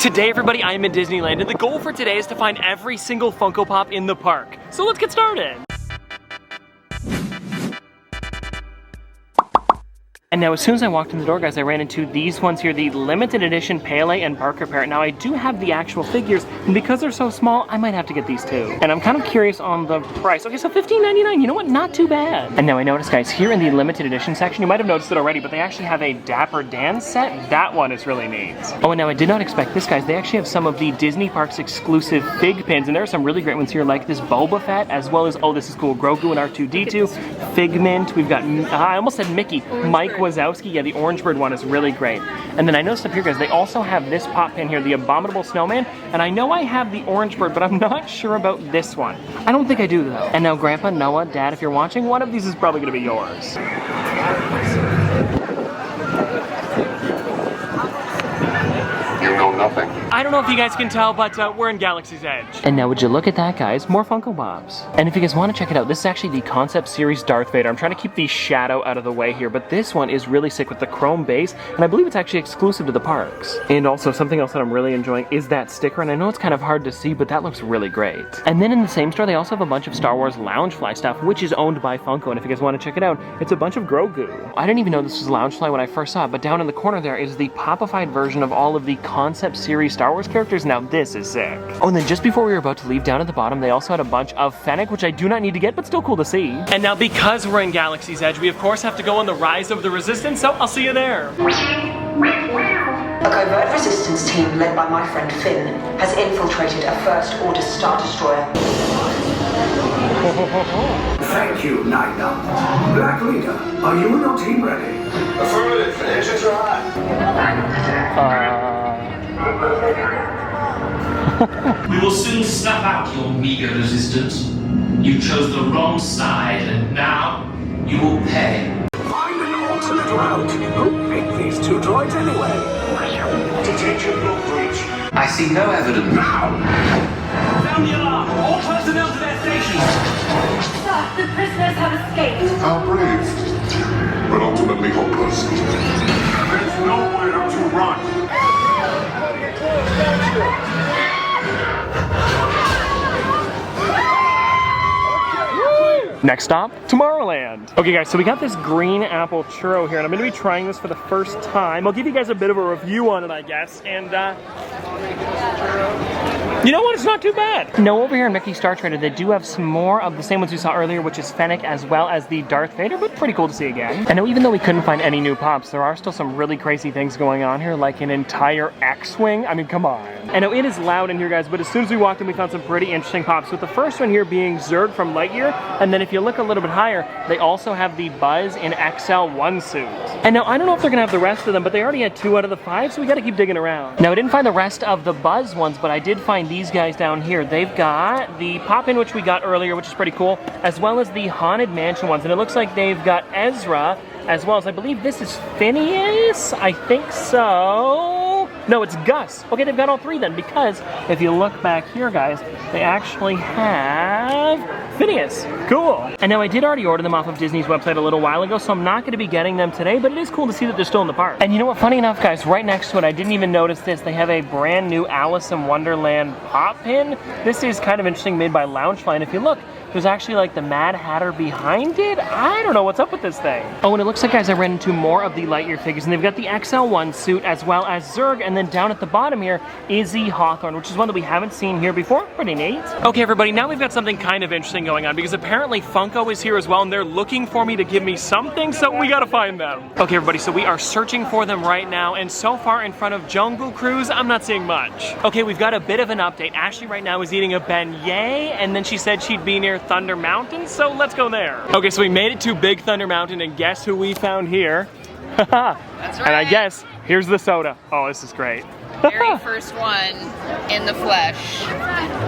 Today, everybody, I am in Disneyland, and the goal for today is to find every single Funko Pop in the park. So let's get started. And now as soon as I walked in the door, guys, I ran into these ones here, the limited edition Pele and Barker pair. Now I do have the actual figures, and because they're so small, I might have to get these too. And I'm kind of curious on the price. Okay, so $15.99, you know what, not too bad. And now I noticed, guys, here in the limited edition section, you might have noticed it already, but they actually have a Dapper Dance Set. That one is really neat. Oh, and now I did not expect this, guys. They actually have some of the Disney Parks exclusive fig pins, and there are some really great ones here, like this Boba Fett, as well as, oh, this is cool, Grogu and R2-D2, Figment. We've got, I almost said Mickey, Mike Wazowski. Yeah, the orange bird one is really great. And then I noticed up here, guys, they also have this pop pin here, the Abominable Snowman. And I know I have the orange bird, but I'm not sure about this one. I don't think I do, though. And now, Grandpa, Noah, Dad, if you're watching, one of these is probably going to be yours. You know nothing. I don't know if you guys can tell, but we're in Galaxy's Edge. And now would you look at that, guys, more Funko Pops. And if you guys want to check it out, this is actually the concept series Darth Vader. I'm trying to keep the shadow out of the way here, but this one is really sick with the chrome base, and I believe it's actually exclusive to the parks. And also something else that I'm really enjoying is that sticker, and I know it's kind of hard to see, but that looks really great. And then in the same store, they also have a bunch of Star Wars Loungefly stuff, which is owned by Funko, and if you guys want to check it out, it's a bunch of Grogu. I didn't even know this was Loungefly when I first saw it, but down in the corner there is the popified version of all of the concept series Star Wars characters. Now this is sick. Oh, and then just before we were about to leave, down at the bottom, they also had a bunch of Fennec, which I do not need to get, but still cool to see. And now because we're in Galaxy's Edge, we of course have to go on the Rise of the Resistance, so I'll see you there. A covert resistance team led by my friend Finn has infiltrated a First Order Star Destroyer. Thank you, Nina. Black Leader, are you and your team ready? Affirmative, engines are hot. We will soon snuff out your meager resistance. You chose the wrong side, and now you will pay. Find an alternate route. Who picked these two droids anyway? Detention block breach. I see no evidence. Now! Sound the alarm! All personnel to their stations! Sir, the prisoners have escaped. How brave, but ultimately hopeless. There's nowhere to run. Next stop, Tomorrowland. Okay guys, so we got this green apple churro here, and I'm gonna be trying this for the first time. I'll give you guys a bit of a review on it, I guess, and you know what, it's not too bad. Now over here in Mickey Star Trader, they do have some more of the same ones we saw earlier, which is Fennec as well as the Darth Vader, but pretty cool to see again. And now even though we couldn't find any new pops, there are still some really crazy things going on here, like an entire X-Wing. I mean, come on. And now it is loud in here, guys, but as soon as we walked in, we found some pretty interesting pops, with the first one here being Zurg from Lightyear, and then if you look a little bit higher, they also have the Buzz in XL1 suit. And now I don't know if they're gonna have the rest of them, but they already had 2 out of the 5, so we gotta keep digging around. Now I didn't find the rest of the Buzz ones, but I did find these guys down here. They've got the pop-in, which we got earlier, which is pretty cool, as well as the Haunted Mansion ones, and it looks like they've got Ezra, as well as I believe this is Phineas, I think so. No, it's Gus. Okay, they've got all 3 then, because if you look back here, guys, they actually have Phineas. Cool. And now I did already order them off of Disney's website a little while ago, so I'm not going to be getting them today, but it is cool to see that they're still in the park. And you know what, funny enough, guys, right next to it, I didn't even notice this. They have a brand new Alice in Wonderland pop pin. This is kind of interesting, made by Loungefly, and if you look, there's actually like the Mad Hatter behind it. I don't know what's up with this thing. Oh, and it looks like, guys, I ran into more of the Lightyear figures, and they've got the XL1 suit as well as Zurg, and then down at the bottom here, Izzy Hawthorne, which is one that we haven't seen here before. Pretty neat. Okay, everybody, now we've got something kind of interesting going on, because apparently Funko is here as well, and they're looking for me to give me something, so we gotta find them. Okay, everybody, so we are searching for them right now, and so far in front of Jungle Cruise, I'm not seeing much. Okay, we've got a bit of an update. Ashley right now is eating a beignet, and then she said she'd be near Thunder Mountain, so let's go there. Okay, so we made it to Big Thunder Mountain, and guess who we found here? That's right. And I guess, here's the soda. Oh, this is great. Very first one in the flesh.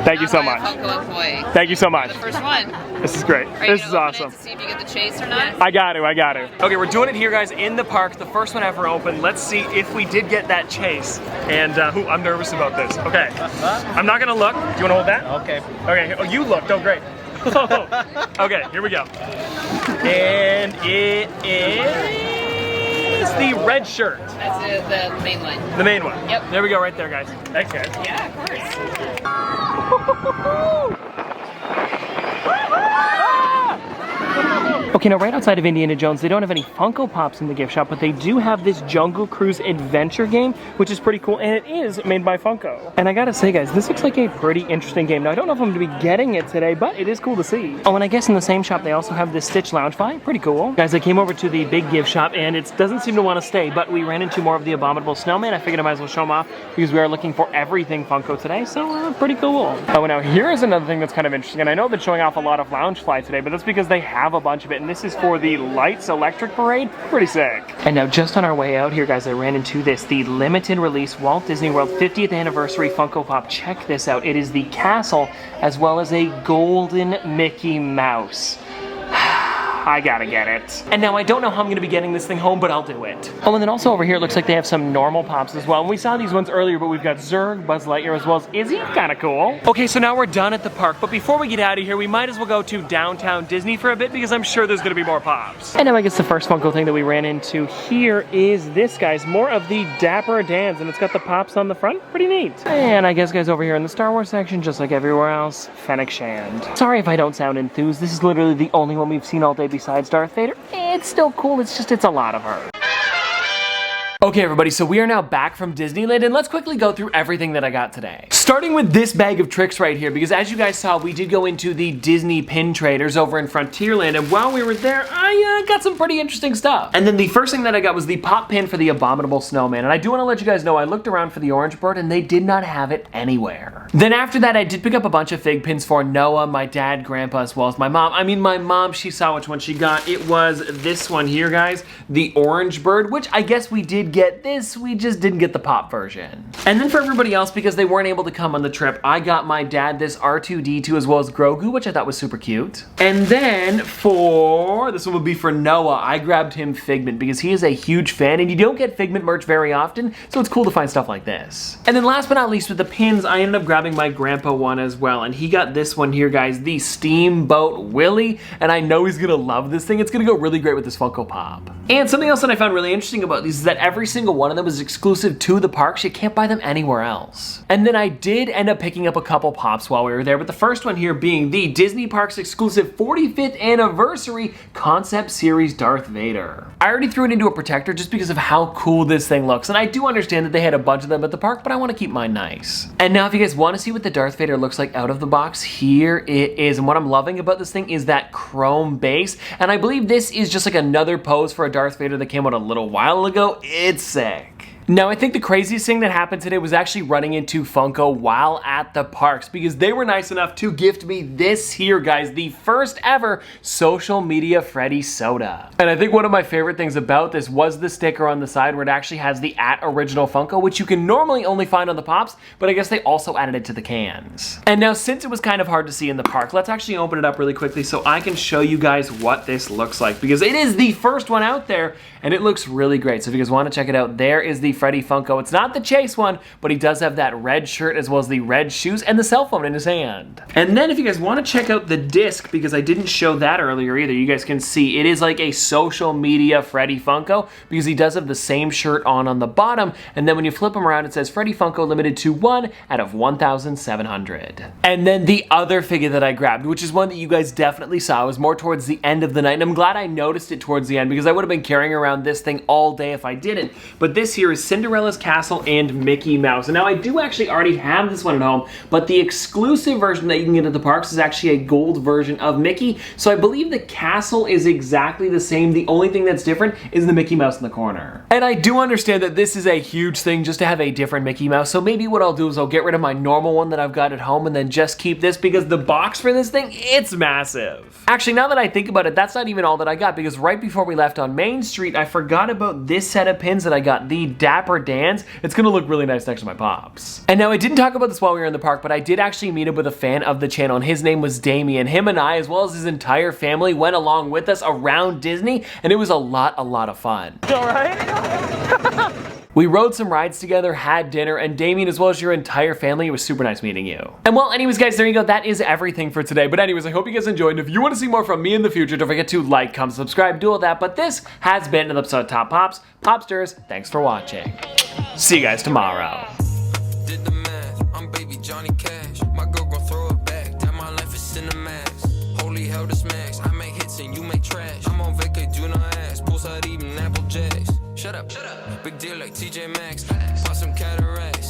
Thank you so much. Funko employee. Thank you so much. The first one. This is great. This is awesome. To see if you get the chase or not? I got to. Okay, we're doing it here, guys, in the park. The first one ever opened. Let's see if we did get that chase. And I'm nervous about this. Okay, I'm not gonna look. Do you wanna hold that? Okay. Okay, oh, you looked. Oh, great. Okay, here we go. And it is this? The red shirt. That's the main one. The main one. Yep. There we go, right there, guys. Thanks, guys. Yeah, of course. Okay, now right outside of Indiana Jones, they don't have any Funko Pops in the gift shop, but they do have this Jungle Cruise adventure game, which is pretty cool, and it is made by Funko. And I gotta say, guys, this looks like a pretty interesting game. Now, I don't know if I'm gonna be getting it today, but it is cool to see. Oh, and I guess in the same shop, they also have this Stitch Loungefly. Pretty cool. Guys, I came over to the big gift shop, and it doesn't seem to want to stay, but we ran into more of the Abominable Snowman. I figured I might as well show them off, because we are looking for everything Funko today, so pretty cool. Oh, now here is another thing that's kind of interesting, and I know they're showing off a lot of Loungefly today, but that's because they have a bunch of it, and this is for the Lights Electric Parade. Pretty sick. And now just on our way out here, guys, I ran into this, the limited release Walt Disney World 50th Anniversary Funko Pop. Check this out. It is the castle as well as a golden Mickey Mouse. I gotta get it. And now I don't know how I'm gonna be getting this thing home, but I'll do it. Oh, and then also over here, it looks like they have some normal Pops as well. And we saw these ones earlier, but we've got Zurg, Buzz Lightyear, as well as Izzy. Kinda cool. Okay, so now we're done at the park, but before we get out of here, we might as well go to downtown Disney for a bit, because I'm sure there's gonna be more Pops. And now I guess the first Funko thing that we ran into here is this, guys. More of the Dapper Dance, and it's got the Pops on the front. Pretty neat. And I guess, guys, over here in the Star Wars section, just like everywhere else, Fennec Shand. Sorry if I don't sound enthused. This is literally the only one we've seen all day besides Darth Vader. It's still cool, it's just, it's a lot of her. Okay, everybody, so we are now back from Disneyland, and let's quickly go through everything that I got today. Starting with this bag of tricks right here, because as you guys saw, we did go into the Disney pin traders over in Frontierland, and while we were there, I got some pretty interesting stuff. And then the first thing that I got was the pop pin for the Abominable Snowman, and I do want to let you guys know, I looked around for the orange bird, and they did not have it anywhere. Then after that, I did pick up a bunch of fig pins for Noah, my dad, grandpa, as well as my mom. I mean, my mom, she saw which one she got. It was this one here, guys, the orange bird, which I guess we did get this, we just didn't get the pop version. And then for everybody else, because they weren't able to come on the trip, I got my dad this R2-D2 as well as Grogu, which I thought was super cute. And then for, this one would be for Noah, I grabbed him Figment because he is a huge fan and you don't get Figment merch very often, so it's cool to find stuff like this. And then last but not least with the pins, I ended up grabbing my grandpa one as well, and he got this one here, guys, the Steamboat Willie, and I know he's gonna love this thing. It's gonna go really great with this Funko Pop. And something else that I found really interesting about these is that every single one of them is exclusive to the parks. You can't buy them anywhere else. And then I did end up picking up a couple Pops while we were there, but the first one here being the Disney Parks exclusive 45th anniversary concept series Darth Vader. I already threw it into a protector just because of how cool this thing looks, and I do understand that they had a bunch of them at the park, but I want to keep mine nice. And now if you guys want to see what the Darth Vader looks like out of the box, here it is. And what I'm loving about this thing is that chrome base, and I believe this is just like another pose for a Darth Vader that came out a little while ago. It's sick. Now, I think the craziest thing that happened today was actually running into Funko while at the parks, because they were nice enough to gift me this here, guys, the first ever social media Freddy soda. And I think one of my favorite things about this was the sticker on the side where it actually has the @original Funko, which you can normally only find on the Pops, but I guess they also added it to the cans. And now, since it was kind of hard to see in the park, let's actually open it up really quickly so I can show you guys what this looks like, because it is the first one out there and it looks really great. So if you guys want to check it out, there is the Freddy Funko. It's not the Chase one, but he does have that red shirt as well as the red shoes and the cell phone in his hand. And then if you guys want to check out the disc, because I didn't show that earlier either, you guys can see it is like a social media Freddy Funko, because he does have the same shirt on the bottom, and then when you flip him around it says Freddy Funko limited to 1 out of 1,700. And then the other figure that I grabbed, which is one that you guys definitely saw, was more towards the end of the night, and I'm glad I noticed it towards the end, because I would have been carrying around this thing all day if I didn't. But this here is Cinderella's Castle and Mickey Mouse. And now I do actually already have this one at home, but the exclusive version that you can get at the parks is actually a gold version of Mickey. So I believe the castle is exactly the same. The only thing that's different is the Mickey Mouse in the corner. And I do understand that this is a huge thing just to have a different Mickey Mouse. So maybe what I'll do is I'll get rid of my normal one that I've got at home and then just keep this, because the box for this thing, it's massive. Actually, now that I think about it, that's not even all that I got, because right before we left on Main Street, I forgot about this set of pins that I got, the Dapper Dance. It's gonna look really nice next to my Pops. And now I didn't talk about this while we were in the park, but I did actually meet up with a fan of the channel, and his name was Damien. Him and I, as well as his entire family, went along with us around Disney, and it was a lot of fun. All right? We rode some rides together, had dinner, and Damien, as well as your entire family, it was super nice meeting you. And well, anyways guys, there you go. That is everything for today. But anyways, I hope you guys enjoyed. And if you want to see more from me in the future, don't forget to like, comment, subscribe, do all that. But this has been an episode of Top Pops. Popsters, thanks for watching. See you guys tomorrow. Did the math, I'm baby Johnny Cash. My girl gon' throw it back. That my life is cinemax. Holy hell, this max. I make hits and you make trash. I'm on vacay, do not ask. Poolside eating Apple Jacks. Shut up, big deal like TJ Maxx. Bought some cataracts.